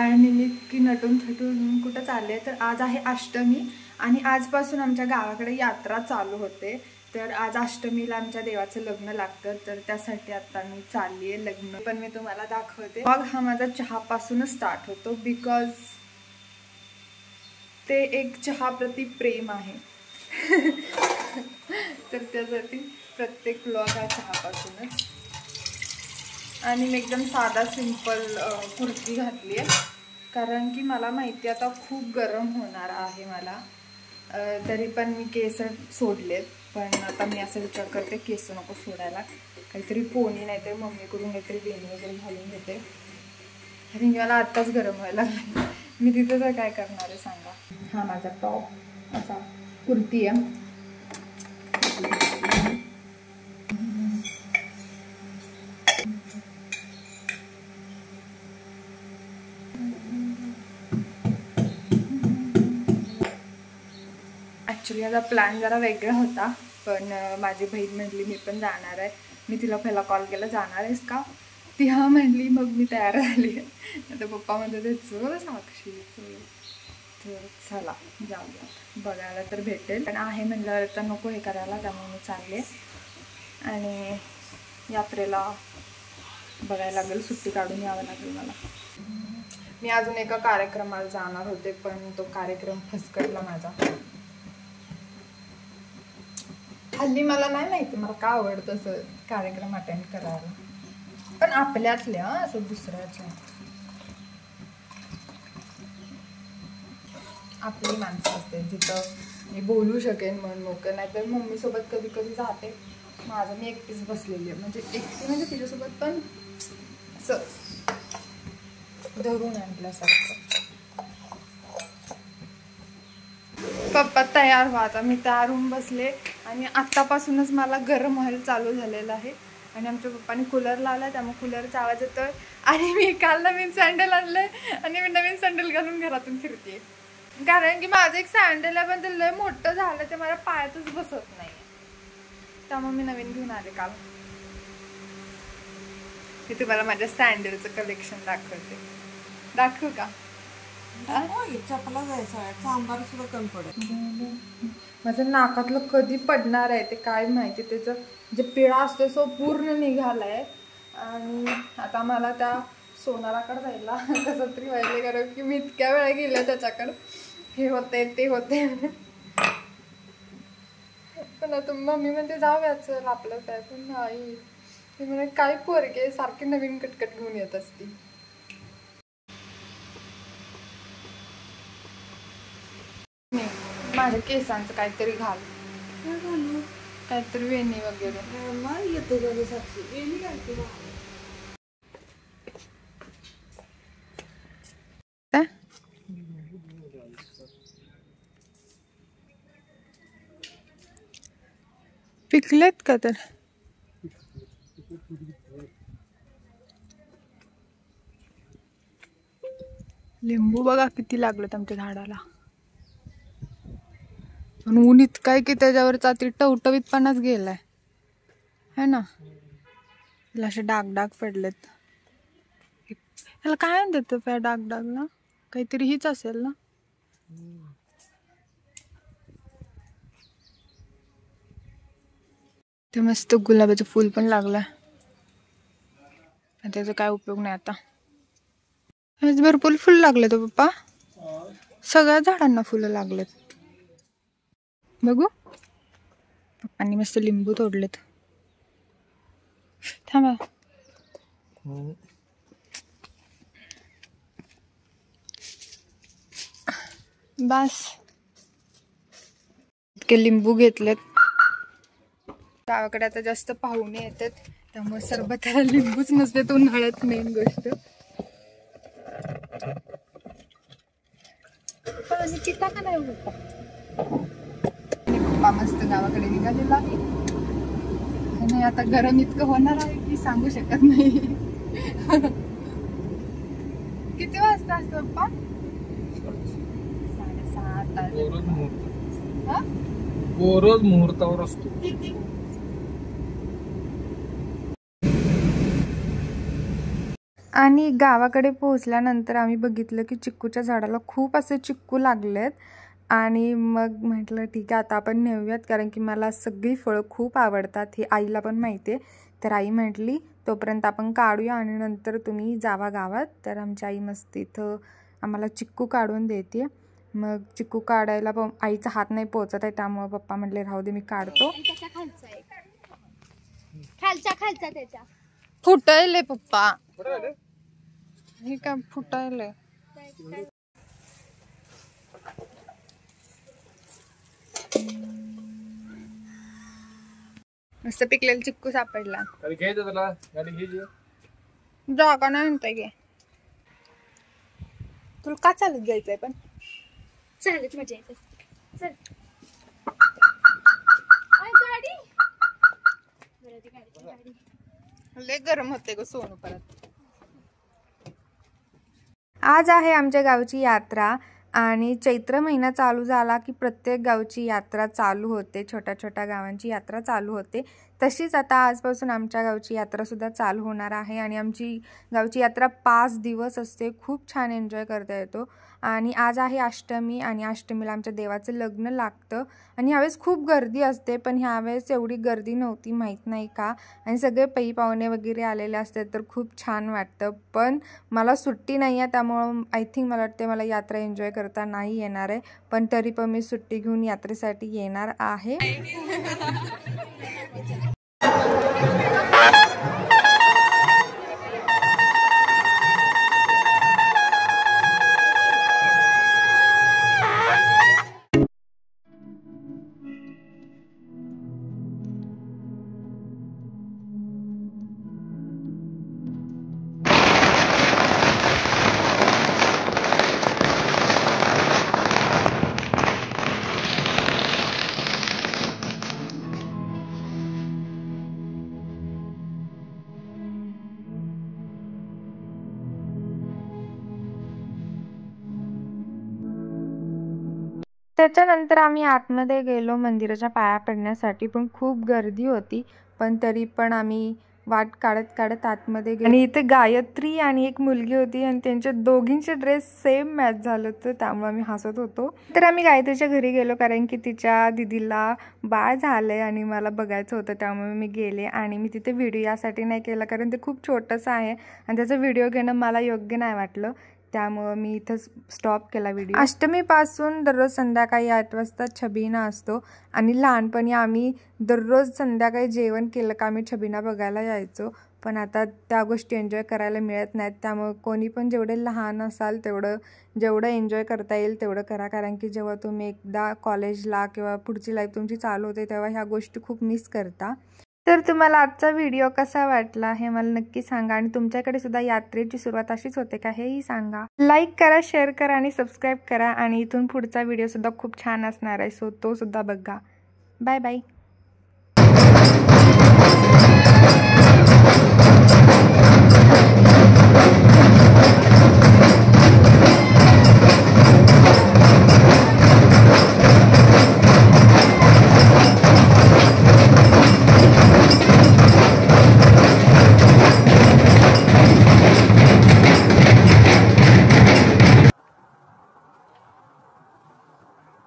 आणि मी की नटून थटून कुठं चालले. तर आज आहे अष्टमी आणि आजपासून आमच्या गावाकडे यात्रा चालू होते. तर आज अष्टमीला आमच्या देवाचं लग्न लागतं, तर त्यासाठी आता मी चालली आहे लग्न. पण मी तुम्हाला दाखवते. मग हा माझा चहापासूनच स्टार्ट होतो, बिकॉज ते एक चहाप्रती प्रेम आहे. तर त्यासाठी प्रत्येक व्लॉग हा चहापासूनच. आणि मी एकदम साधा सिंपल कुर्ती घातली आहे, कारण की मला माहिती आता खूप गरम होणार आहे मला. तरी पण मी केस सोडलेत, पण आता मी असं विचार करते केस नको सोडायला, काहीतरी पोनी नाही तर मम्मीकडून काहीतरी वेणी वगैरे घालून घेते. आणि मला आत्ताच गरम व्हायला लागलं. मी तिथं तर काय करणार आहे सांगा. हा माझा टॉप असा कुर्ती आहे. ॲक्च्युली माझा प्लॅन जरा वेगळा होता, पण माझी बहीण म्हटली मी पण जाणार आहे. मी तिला पहिला कॉल केला, जाणार आहेस का? ती हा म्हटली, मग मी तयार झाली. आता पप्पा म्हणते ते चल साक्षी चल. तर चला जाऊया, बघायला तर भेटेल. पण आहे म्हणलं तर नको हे करायला, त्यामुळे मी चालले. आणि यात्रेला बघायला लागेल, सुट्टी काढून यावं लागेल मला. मी अजून एका कार्यक्रमाला जाणार होते, पण तो कार्यक्रम फसकटला माझा. हल्ली मला नाही माहिती मला का आवडतं असं कार्यक्रम अटेंड करायला, पण आपल्यातल्या असं दुसऱ्याच्या. आपली माणसं असते जिथं मी बोलू शकेन मन मोकळं. नाही तर मम्मीसोबत कधी कधी जाते, माझं मी एकटीच बसलेली आहे. म्हणजे एकटी म्हणजे तिच्यासोबत पण असं धरून आणल्यासारखं. पप्पा तयार व्हा. आता मी तयार होऊन बसले आणि आत्तापासूनच मला गरम व्हायला चालू झालेलं आहे. आणि आमच्या पप्पाने कूलर लावला, त्यामुळे कूलरचा आवाज येतोय. आणि मी काल नवीन सँडल आणलंय आणि मी नवीन सँडल घालून घरातून फिरते, कारण की माझं एक सँडल आहे पण ते लय मोठं झालं, ते मला पायातच बसत नाही, त्यामुळे मी नवीन घेऊन आले काल. मी तुम्हाला माझ्या सँडलचं कलेक्शन दाखवते. दाखवू का? चपला जायचं सांबार सुद्धा कमी पडेल. माझं नाकातलं कधी पडणार आहे ते काय माहिती. त्याचं जे पिळा असतो तो पूर्ण निघालाय. आणि आता मला त्या सोनाराकडे जायला कसं तरी व्हायला, कारण की मी इतक्या वेळा गेले त्याच्याकडं. हे होते ते होते, पण आता मम्मी म्हणते जाऊया चल आपलंच आहे. पण नाही, ते म्हणे काय पोरगे सारखी नवीन कटकट घेऊन येत असती. माझ्या केसांचं काहीतरी घाल, काहीतरी वेणी वगैरे. येतो घरी साक्षी वेणी घालते. पिकलेत का? तर लिंबू बघा किती लागलेत आमच्या झाडाला. पण ऊन इतकं आहे की त्याच्यावरचा ती टवटवीतपणाच गेलाय है ना. त्याला असे डाग डाग पडलेत. त्याला काय म्हणतात त्या डाग डागला? काहीतरी हीच असेल ना. ते मस्त गुलाबाचं फुल पण लागलंय, त्याचा काय उपयोग नाही आता. भरपूर फुल लागले तो पप्पा, सगळ्या झाडांना फुलं लागलेत. बघू, पप्पांनी मस्त लिंबू तोडलेत. थांबा, बस इतके लिंबू घेतलेत. गावाकडे आता जास्त पाहुणे येतात, त्यामुळे सरबताला लिंबूच नसते तो उन्हाळ्यात मेन गोष्ट. पाणी पिता का नाही पप्पा? पप्पा मस्त गावाकडे निघालेला आहे. आणि आता गरम इतकं होणार आहे की सांगू शकत नाही. किती वाजता असतो पप्पा? 7:30. रोज मुहूर्तावर असतो. आणि गावाकडे पोहोचल्यानंतर आम्ही बघितलं की चिक्कूच्या झाडाला खूप असे चिक्कू लागलेत आणि मग म्हटलं ठीक आहे आता आपण नेऊयात, कारण की मला सगळी फळं खूप आवडतात हे आईला पण माहिती आहे. तर आई म्हटली तोपर्यंत आपण काढूया आणि नंतर तुम्ही जावा गावात. तर आमची आई मस्त इथं आम्हाला चिक्कू काढून देते. मग चिक्कू काढायला पण आईचा हात नाही पोचत आहे, त्यामुळे पप्पा म्हटले राहू दे मी काढतो. खालचा त्याच्या फुटायले पप्पा, हे काय फुटायले. मस्त पिकलेला चिक्कू सापडला. जागा नाही म्हणताय गे तुला का चालत जायचंय पण चालत मजा येते. चल गाडी लय गरम होते ग सोनू परत. आज आहे आमच्या गावची यात्रा आणि चैत्र महिना चालू झाला की प्रत्येक गावची यात्रा चालू होते, छोट्या छोट्या गावांची यात्रा चालू होते. तशीच आता आजपासून आमच्या गावची यात्रासुद्धा चालू होणार आहे आणि आमची गावची यात्रा 5 दिवस असते. खूप छान एन्जॉय करता येतो. आणि आज आहे अष्टमी आणि अष्टमीला आमच्या देवाचं लग्न लागतं आणि ह्यावेळेस खूप गर्दी असते, पण ह्यावेळेस एवढी गर्दी नव्हती माहीत नाही का. आणि सगळे पै पाहुणे वगैरे आलेले असतात तर खूप छान वाटतं. पण मला सुट्टी नाही आहे त्यामुळं आय थिंक मला वाटते मला यात्रा एन्जॉय करता नाही येणार आहे, पण तरी पण मी सुट्टी घेऊन यात्रेसाठी येणार आहे. त्याच्यानंतर आम्ही आतमध्ये गेलो मंदिराच्या पाया पडण्यासाठी, पण खूप गर्दी होती. पण तरी पण आम्ही वाट काढत काढत आतमध्ये गेलो. आणि इथे गायत्री आणि एक मुलगी होती आणि त्यांच्या दोघींचे ड्रेस सेम मॅच झालं होतं, त्यामुळे आम्ही हसत होतो. तर आम्ही गायत्रीच्या घरी गेलो कारण की तिच्या दिदीला बाळ झालंय आणि मला बघायचं होतं, त्यामुळे मी गेले. आणि मी तिथे व्हिडिओ यासाठी नाही केला कारण ते खूप छोटंसं आहे आणि त्याचा व्हिडिओ घेणं मला योग्य नाही वाटलं, त्यामुळं मी इथंच स्टॉप केला व्हिडिओ. अष्टमीपासून दररोज संध्याकाळी 8 वाजता छबिना असतो आणि लहानपणी आम्ही दररोज संध्याकाळी जेवण केलं का आम्ही छबिना बघायला यायचो. पण आता त्या गोष्टी एन्जॉय करायला मिळत नाहीत, त्यामुळे कोणी पण जेवढे लहान असाल जेवढं एन्जॉय करता येईल तेवढं करा, कारण की जेव्हा तुम्ही एकदा कॉलेजला किंवा पुढची लाईफ तुमची चालू होते तेव्हा ह्या गोष्टी खूप मिस करता. तर तुम्हाला आजचा व्हिडिओ कसा वाटला हे मला नक्की सांगा आणि तुमच्याकडे सुद्धा यात्रेची सुरुवात अशीच होते का हेही सांगा. लाईक करा, शेअर करा आणि सबस्क्राईब करा आणि इथून पुढचा व्हिडिओ सुद्धा खूप छान असणार आहे, सो तो सुद्धा बघा. Bye bye.